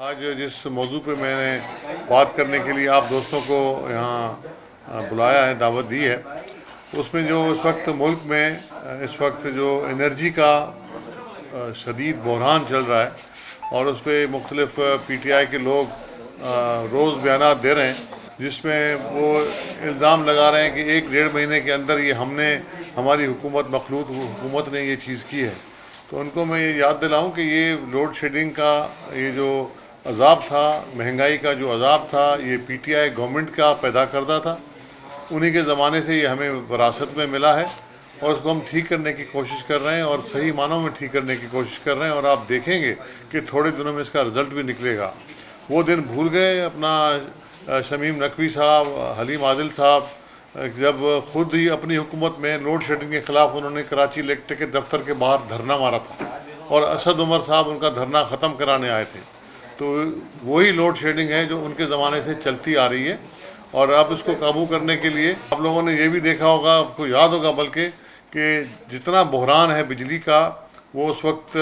آج جس موضوع پہ میں نے بات کرنے کے لیے آپ دوستوں کو یہاں بلایا ہے، دعوت دی ہے، اس میں جو اس وقت ملک میں اس وقت جو انرجی کا شدید بحران چل رہا ہے، اور اس پہ مختلف پی ٹی آئی کے لوگ روز بیانات دے رہے ہیں، جس میں وہ الزام لگا رہے ہیں کہ 1 ڈیڑھ مہینے کے اندر یہ ہماری حکومت، مخلوط حکومت نے یہ چیز کی ہے۔ تو ان کو میں یہ یاد دلاؤں کہ یہ لوڈ شیڈنگ کا یہ جو عذاب تھا، مہنگائی کا جو عذاب تھا، یہ پی ٹی آئی گورنمنٹ کا پیدا کردہ تھا۔ انہی کے زمانے سے یہ ہمیں وراثت میں ملا ہے، اور اس کو ہم ٹھیک کرنے کی کوشش کر رہے ہیں، اور صحیح معنوں میں ٹھیک کرنے کی کوشش کر رہے ہیں، اور آپ دیکھیں گے کہ تھوڑے دنوں میں اس کا رزلٹ بھی نکلے گا۔ وہ دن بھول گئے اپنا شمیم نقوی صاحب، حلیم عادل صاحب، جب خود ہی اپنی حکومت میں لوڈ شیڈنگ کے خلاف انہوں نے کراچی الیکٹرک کے دفتر کے باہر دھرنا مارا تھا، اور اسد عمر صاحب ان کا دھرنا ختم کرانے آئے تھے۔ تو وہی لوڈ شیڈنگ ہے جو ان کے زمانے سے چلتی آ رہی ہے، اور اب اس کو قابو کرنے کے لیے آپ لوگوں نے یہ بھی دیکھا ہوگا، آپ کو یاد ہوگا بلکہ، کہ جتنا بحران ہے بجلی کا، وہ اس وقت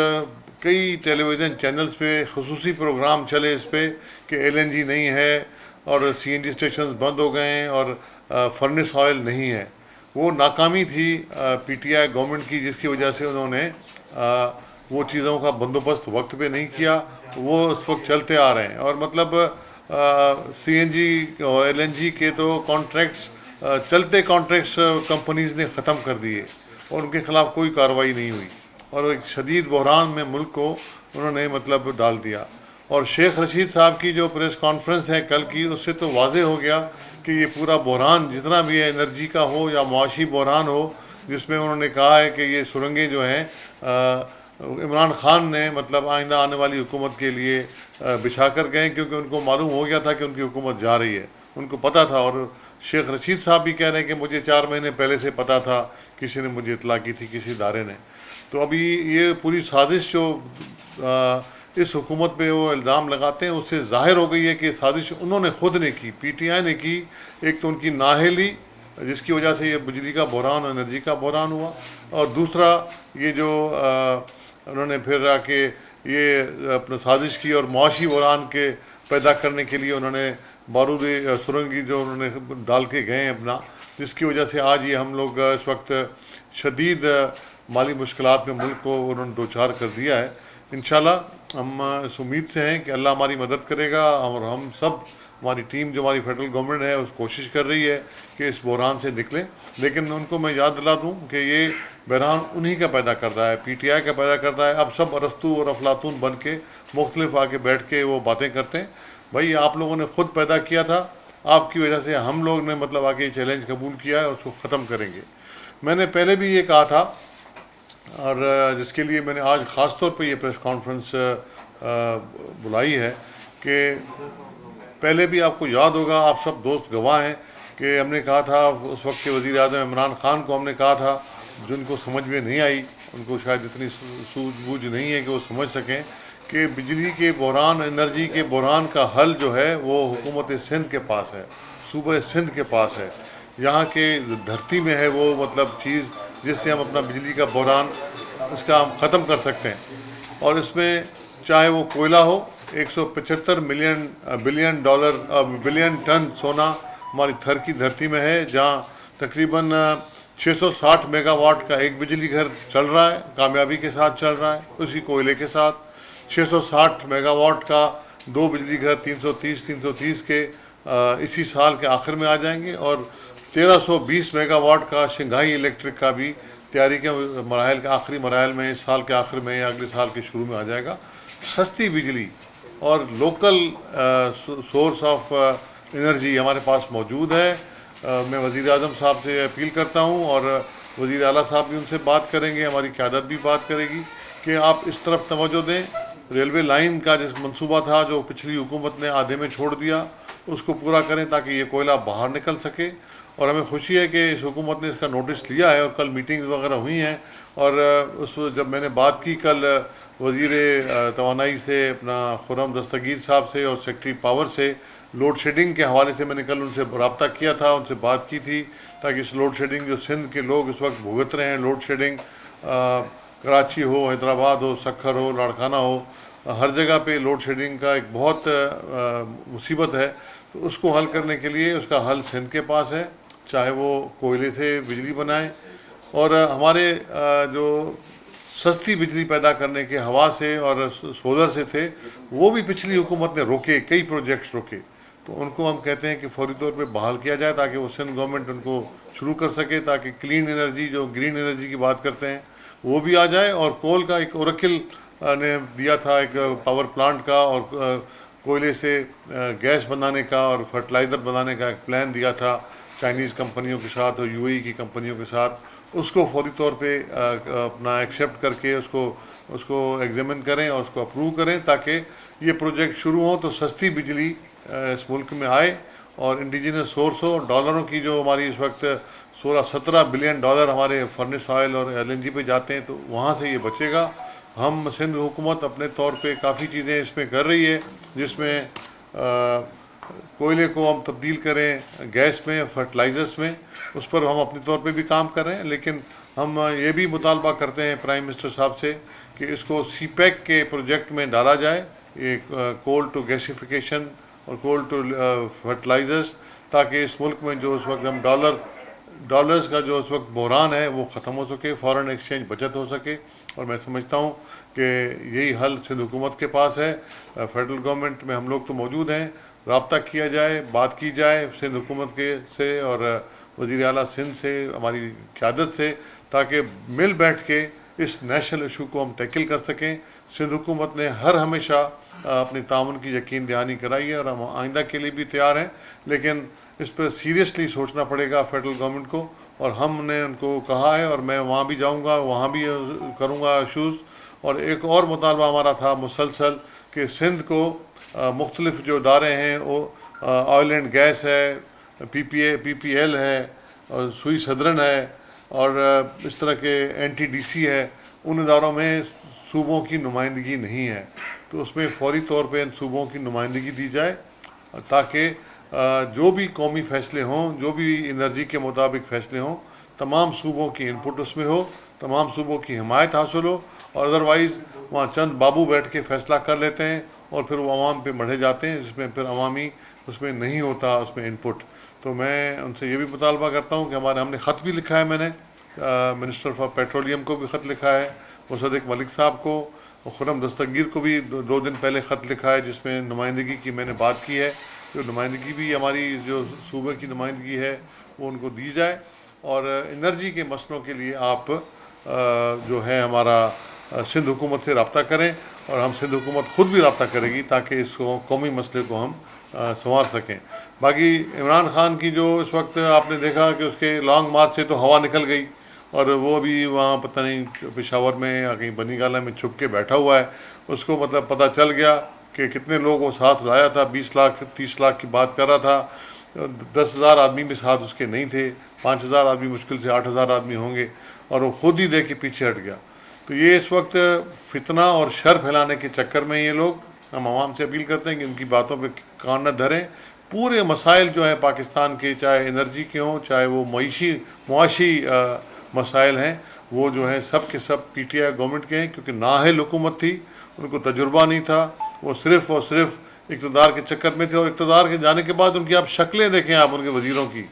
کئی ٹیلی ویژن چینلز پہ خصوصی پروگرام چلے اس پہ کہ ایل این جی نہیں ہے، اور سی این جی اسٹیشنز بند ہو گئے ہیں، اور فرنس آئل نہیں ہے۔ وہ ناکامی تھی پی ٹی آئی گورنمنٹ کی، جس کی وجہ سے انہوں نے وہ چیزوں کا بندوبست وقت پہ نہیں کیا۔ وہ اس وقت چلتے آ رہے ہیں، اور مطلب سی این جی اور ایل این جی کے تو کانٹریکٹس، چلتے کانٹریکٹس کمپنیز نے ختم کر دیے، اور ان کے خلاف کوئی کارروائی نہیں ہوئی، اور ایک شدید بحران میں ملک کو انہوں نے مطلب ڈال دیا۔ اور شیخ رشید صاحب کی جو پریس کانفرنس ہے کل کی، اس سے تو واضح ہو گیا کہ یہ پورا بحران جتنا بھی ہے، انرجی کا ہو یا معاشی بحران ہو، جس میں انہوں نے کہا ہے کہ یہ سرنگیں جو ہیں عمران خان نے مطلب آئندہ آنے والی حکومت کے لیے بچھا کر گئے، کیونکہ ان کو معلوم ہو گیا تھا کہ ان کی حکومت جا رہی ہے، ان کو پتہ تھا۔ اور شیخ رشید صاحب بھی کہہ رہے ہیں کہ مجھے 4 مہینے پہلے سے پتہ تھا، کسی نے مجھے اطلاع کی تھی، کسی ادارے نے۔ تو ابھی یہ پوری سازش جو اس حکومت پہ وہ الزام لگاتے ہیں، اس سے ظاہر ہو گئی ہے کہ سازش انہوں نے خود نے کی، پی ٹی آئی نے کی۔ ایک تو ان کی نااہلی، جس کی وجہ سے یہ بجلی کا بحران اور انرجی کا بحران ہوا، اور دوسرا یہ جو انہوں نے پھر آ کے یہ اپنا سازش کی، اور معاشی بحران کے پیدا کرنے کے لیے انہوں نے بارود سرنگی جو انہوں نے ڈال کے گئے ہیں اپنا، جس کی وجہ سے آج یہ ہم لوگ اس وقت شدید مالی مشکلات میں ملک کو انہوں نے دوچار کر دیا ہے۔ انشاءاللہ ہم اس امید سے ہیں کہ اللہ ہماری مدد کرے گا، اور ہم سب، ہماری ٹیم جو ہماری فیڈرل گورنمنٹ ہے، اس کوشش کر رہی ہے کہ اس بحران سے نکلیں۔ لیکن ان کو میں یاد دلا دوں کہ یہ بحران انہی کا پیدا کرتا ہے، پی ٹی آئی کا پیدا کرتا ہے۔ اب سب ارسطو اور افلاطون بن کے مختلف آ کے بیٹھ کے وہ باتیں کرتے ہیں۔ بھائی آپ لوگوں نے خود پیدا کیا تھا، آپ کی وجہ سے ہم لوگ نے مطلب آ کے یہ چیلنج قبول کیا ہے، اور اس کو ختم کریں گے۔ میں نے پہلے بھی یہ کہا تھا، اور جس کے لیے میں نے آج خاص طور پہ یہ پریس کانفرنس بلائی ہے، کہ پہلے بھی آپ کو یاد ہوگا، آپ سب دوست گواہ ہیں، کہ ہم نے کہا تھا اس وقت کے وزیر اعظم عمران خان کو، ہم نے کہا تھا، جن کو سمجھ میں نہیں آئی، ان کو شاید اتنی سوجھ بوجھ نہیں ہے کہ وہ سمجھ سکیں کہ بجلی کے بحران، انرجی کے بحران کا حل جو ہے وہ حکومت سندھ کے پاس ہے، صوبہ سندھ کے پاس ہے۔ یہاں کے دھرتی میں ہے وہ مطلب چیز جس سے ہم اپنا بجلی کا بحران اس کا ہم ختم کر سکتے ہیں۔ اور اس میں چاہے وہ کوئلہ ہو، 175 بلین ٹن سونا ہماری تھر کی دھرتی میں ہے، جہاں تقریباً 660 میگا واٹ کا ایک بجلی گھر چل رہا ہے، کامیابی کے ساتھ چل رہا ہے، اسی کوئلے کے ساتھ 660 میگا واٹ کا 2 بجلی گھر 330 کے اسی سال کے آخر میں آ جائیں گے، اور 1320 میگا واٹ کا شنگھائی الیکٹرک کا بھی تیاری کے مراحل کے آخری مراحل میں، اس سال کے آخر میں یا اگلے سال کے شروع میں آ جائے گا۔ سستی بجلی اور لوکل سورس آف انرجی ہمارے پاس موجود ہے۔ میں وزیر اعظم صاحب سے اپیل کرتا ہوں، اور وزیر اعلیٰ صاحب بھی ان سے بات کریں گے، ہماری قیادت بھی بات کرے گی، کہ آپ اس طرف توجہ دیں۔ ریلوے لائن کا جس منصوبہ تھا جو پچھلی حکومت نے آدھے میں چھوڑ دیا، اس کو پورا کریں تاکہ یہ کوئلہ باہر نکل سکے۔ اور ہمیں خوشی ہے کہ اس حکومت نے اس کا نوٹس لیا ہے، اور کل میٹنگز وغیرہ ہوئی ہیں، اور جب میں نے بات کی کل وزیر توانائی سے، اپنا خرم دستگیر صاحب سے، اور سیکٹری پاور سے، لوڈ شیڈنگ کے حوالے سے میں نے کل ان سے رابطہ کیا تھا، ان سے بات کی تھی، تاکہ اس لوڈ شیڈنگ جو سندھ کے لوگ اس وقت بھگت رہے ہیں، لوڈ شیڈنگ کراچی ہو، حیدرآباد ہو، سکھر ہو، لاڑکانہ ہو، हर जगह पे लोड शेडिंग का एक बहुत मुसीबत है। तो उसको हल करने के लिए उसका हल सिंध के पास है, चाहे वो कोयले से बिजली बनाए और हमारे जो सस्ती बिजली पैदा करने के हवा से और सोलर से थे, वो भी पिछली हुकूमत ने रोके, कई प्रोजेक्ट्स रोके। तो उनको हम कहते हैं कि फौरी तौर पे बहाल किया जाए ताकि वो सिंध गवर्नमेंट उनको शुरू कर सके, ताकि क्लीन एनर्जी, जो ग्रीन एनर्जी की बात करते हैं, वो भी आ जाए। और कोल का एक ओरेकल ने दिया था एक पावर प्लांट का, और कोयले से गैस बनाने का और फर्टिलाइज़र बनाने का एक प्लान दिया था चाइनीज़ कंपनियों के साथ और यूएई की कंपनियों के साथ। उसको फौरी तौर पे अपना एक्सेप्ट करके उसको एग्जामिन करें और उसको अप्रूव करें, ताकि ये प्रोजेक्ट शुरू हो तो सस्ती बिजली इस मुल्क में आए और इंडिजिनस सोर्स हो। डॉलरों की जो हमारी इस वक्त 16-17 बिलियन डॉलर हमारे फर्नेस ऑयल और एलएनजी पे जाते हैं, तो वहाँ से ये बचेगा। हम सिंध हुकूमत अपने तौर पे काफ़ी चीज़ें इसमें कर रही है, जिसमें कोयले को हम तब्दील करें गैस में, फर्टिलाइज़र्स में, उस पर हम अपने तौर पे भी काम कर रहे हैं। लेकिन हम ये भी मुतालबा करते हैं प्राइम मिनिस्टर साहब से कि इसको सीपैक के प्रोजेक्ट में डाला जाए, एक कोल टू गैसिफिकेशन और कोल टू फर्टिलाइज़र्स, ताकि इस मुल्क में जो उस वक्त हम डॉलर्स का जो उस वक्त बहरान है वो ख़त्म हो सके, फॉरेन एक्सचेंज बचत हो सके। और मैं समझता हूँ कि यही हल सिंध हुकूमत के पास है। फेडरल गवर्नमेंट में हम लोग तो मौजूद हैं, रब्ता किया जाए, बात की जाए सिंध हुकूमत के से और वज़ीर आला सिंध से, हमारी क़यादत से, ताकि मिल बैठ के इस नेशनल इशू को हम टैकल कर सकें। सिंध हुकूमत ने हमेशा अपनी ताउन की यकीन दहानी कराई है और हम आइंदा के लिए भी तैयार हैं, लेकिन इस पर सीरियसली सोचना पड़ेगा फेडरल गवर्नमेंट को। और हमने उनको कहा है और मैं वहाँ भी जाऊँगा, वहाँ भी करूँगा इशूज़। और एक और मुतालबा हमारा था मुसलसल कि सिंध को मुख्तलिफ जो इदारे हैं, वो ऑयल एंड गैस है, PPL है और सुई सदरन है और इस तरह के NTDC है, उन इदारों में सूबों की नुमाइंदगी नहीं है। तो उसमें फौरी तौर पे इन सूबों की नुमाइंदगी दी जाए, ताकि जो भी कौमी फ़ैसले हों, जो भी एनर्जी के मुताबिक फ़ैसले हों, तमाम सूबों की इनपुट उसमें हो, तमाम सूबों की हिमायत हासिल हो। और अदरवाइज़ वहाँ चंद बाबू बैठ के फ़ैसला कर लेते हैं और फिर वो आवाम पे मढ़े जाते हैं, जिसमें फिर अवामी उसमें नहीं होता उसमें इनपुट। तो मैं उनसे ये भी मुतालबा करता हूँ कि हमने ख़त भी लिखा है, मैंने मिनिस्टर फॉर पेट्रोलियम को भी ख़त लिखा है, मुसद्दिक मलिक साहब को, और खुरम दस्तगीर को भी 2 दिन पहले ख़त लिखा है, जिसमें नुमाइंदगी की मैंने बात की है। जो नुमाइंदगी भी हमारी जो सूबे की नुमाइंदगी है वो उनको दी जाए। और एनर्जी के मसलों के लिए आप जो है हमारा सिंध हुकूमत से रब्ता करें, और हम सिंध हुकूमत ख़ुद भी रब्ता करेगी ताकि इस कौमी मसले को हम संवार सकें। बाकी इमरान खान की जो इस वक्त आपने देखा कि उसके लॉन्ग मार्च से तो हवा निकल गई, और वो अभी वहाँ पता नहीं पेशावर में या कहीं बनीगाला में छुप के बैठा हुआ है। उसको मतलब पता चल गया कि कितने लोग वो साथ लाया था, 20 लाख 30 लाख की बात कर रहा था, 10,000 आदमी भी साथ उसके नहीं थे, 5,000 आदमी मुश्किल से 8,000 आदमी होंगे, और वो खुद ही देख के पीछे हट गया। तो ये इस वक्त फितना और शर फैलाने के चक्कर में ये लोग, हम आवाम से अपील करते हैं कि उनकी बातों पे कान न धरें। पूरे मसाइल जो हैं पाकिस्तान के, चाहे एनर्जी के हों, चाहे वो मुआशी मसाइल हैं, वो जो हैं सब के सब PTI गवर्नमेंट के हैं, क्योंकि नाअहल हुकूमत थी, उनको तजुर्बा नहीं था, वो सिर्फ़ और सिर्फ इक़्तिदार के चक्कर में थे। और इक़्तिदार के जाने के बाद उनकी आप शक्लें देखें, आप उनके वज़ीरों की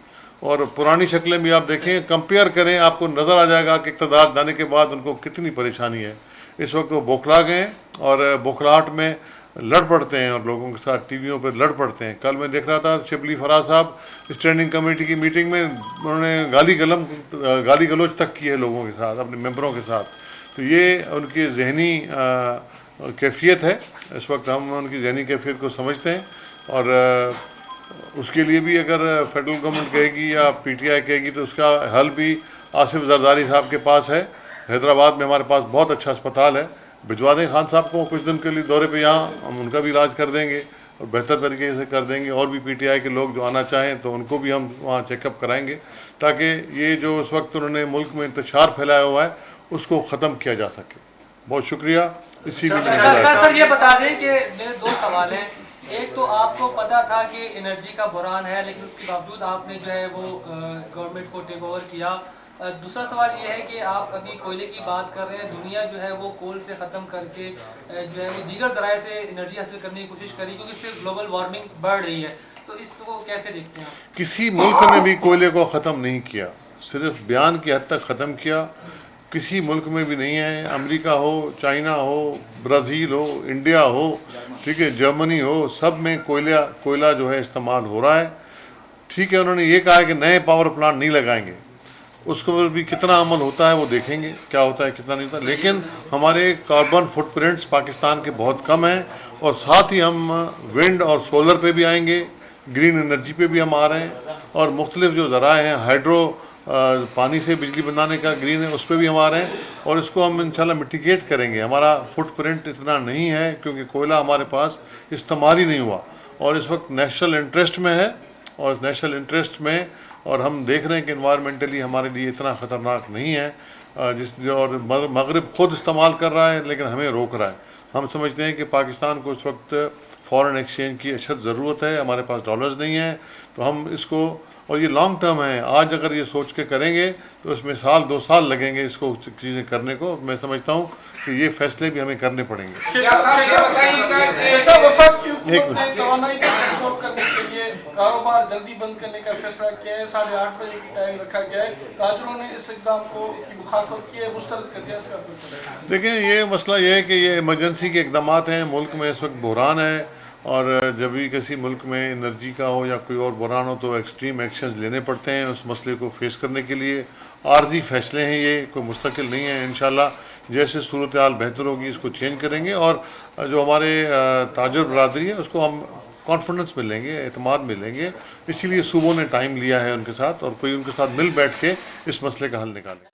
और पुरानी शक्लें भी आप देखें, कंपेयर करें, आपको नज़र आ जाएगा कि इक़्तिदार जाने के बाद उनको कितनी परेशानी है। इस वक्त वो बौखला गए हैं और बौखलाहट में लड़ पड़ते हैं और लोगों के साथ टीवियों पर लड़ पड़ते हैं। कल मैं देख रहा था शिबली फराज साहब स्टैंडिंग कमेटी की मीटिंग में, उन्होंने गाली गलौज तक की है लोगों के साथ, अपने मेंबरों के साथ। तो ये उनकी जहनी कैफियत है। इस वक्त हम उनकी जहनी कैफियत को समझते हैं, और उसके लिए भी अगर फेडरल गवर्नमेंट कहेगी या PTI कहेगी तो उसका हल भी आसिफ जरदारी साहब के पास है। हैदराबाद में हमारे पास बहुत अच्छा अस्पताल है, भिजवा दें खान साहब को कुछ दिन के लिए दौरे पे, यहाँ हम उनका भी इलाज कर देंगे और बेहतर तरीके से कर देंगे। और भी PTI के लोग जो आना चाहें तो उनको भी हम वहाँ चेकअप कराएंगे, ताकि ये जो इस वक्त उन्होंने मुल्क में इंतशार फैलाया हुआ है उसको ख़त्म किया जा सके। बहुत शुक्रिया। इसीलिए सर ये बता दें कि मेरे 2 सवाल हैं। एक तो आपको पता था कि एनर्जी का बुरान है, लेकिन उसके बावजूद आपने जो है वो गवर्नमेंट को टेक ओवर किया, दूसरा सवाल ये है कि आप अभी कोयले की बात कर रहे हैं, दुनिया जो है वो कोल से ख़त्म करके जो है वो दीगर ज़राए से एनर्जी हासिल करने की कोशिश करी, क्योंकि इससे ग्लोबल वार्मिंग बढ़ रही है। तो इसको कैसे देखते हैं आप? किसी मुल्क ने भी कोयले को ख़त्म नहीं किया, सिर्फ बयान की हद तक ख़त्म किया। किसी मुल्क में भी नहीं है, अमेरिका हो, चाइना हो, ब्राज़ील हो, इंडिया हो, ठीक है, जर्मनी हो, सब में कोयला जो है इस्तेमाल हो रहा है। ठीक है, उन्होंने ये कहा है कि नए पावर प्लांट नहीं लगाएंगे, उसके ऊपर भी कितना अमल होता है वो देखेंगे, क्या होता है कितना नहीं होता। लेकिन हमारे कार्बन फुटप्रिंट्स पाकिस्तान के बहुत कम हैं, और साथ ही हम विंड और सोलर पे भी आएंगे, ग्रीन एनर्जी पे भी हम आ रहे हैं, और मुख्तलिफ जो ज़राए हैं, हाइड्रो पानी से बिजली बनाने का ग्रीन है, उस पर भी हम आ रहे हैं, और इसको हम इंशाल्लाह मिटिगेट करेंगे। हमारा फुटप्रिंट इतना नहीं है क्योंकि कोयला हमारे पास इस्तेमाल ही नहीं हुआ, और इस वक्त नेशनल इंटरेस्ट में है, और नेशनल इंटरेस्ट में, और हम देख रहे हैं कि इन्वायरमेंटली हमारे लिए इतना ख़तरनाक नहीं है। और मगरिब खुद इस्तेमाल कर रहा है लेकिन हमें रोक रहा है। हम समझते हैं कि पाकिस्तान को इस वक्त फ़ॉरेन एक्सचेंज की अशद ज़रूरत है, हमारे पास डॉलर्स नहीं है, तो हम इसको, और ये लॉन्ग टर्म है, आज अगर ये सोच के करेंगे तो इसमें साल 2 साल लगेंगे इसको चीज़ें करने को। मैं समझता हूँ कि ये फैसले भी हमें करने पड़ेंगे। कारोबार जल्दी बंद करने का फैसला किया है, 8:30 बजे की टाइम रखा गया है, ताजरों ने इस इक़दाम को की मुखालफत की है, मुस्तरद कर दिया। देखें, ये मसला ये है कि ये इमरजेंसी के इकदाम हैं, मुल्क में इस वक्त बहरान है, और जब भी किसी मुल्क में एनर्जी का हो या कोई और बहरान हो तो एक्सट्रीम एक्शंस लेने पड़ते हैं उस मसले को फेस करने के लिए। आर्जी फैसले हैं, ये कोई मुस्तकिल नहीं है। इंशाल्लाह जैसे सूरत हाल बेहतर होगी इसको चेंज करेंगे, और जो हमारे ताजर बरादरी है उसको हम कॉन्फिडेंस मिलेंगे, एतमाद मिलेंगे। इसीलिए सूबों ने टाइम लिया है उनके साथ, और कोई उनके साथ मिल बैठ के इस मसले का हल निकालें।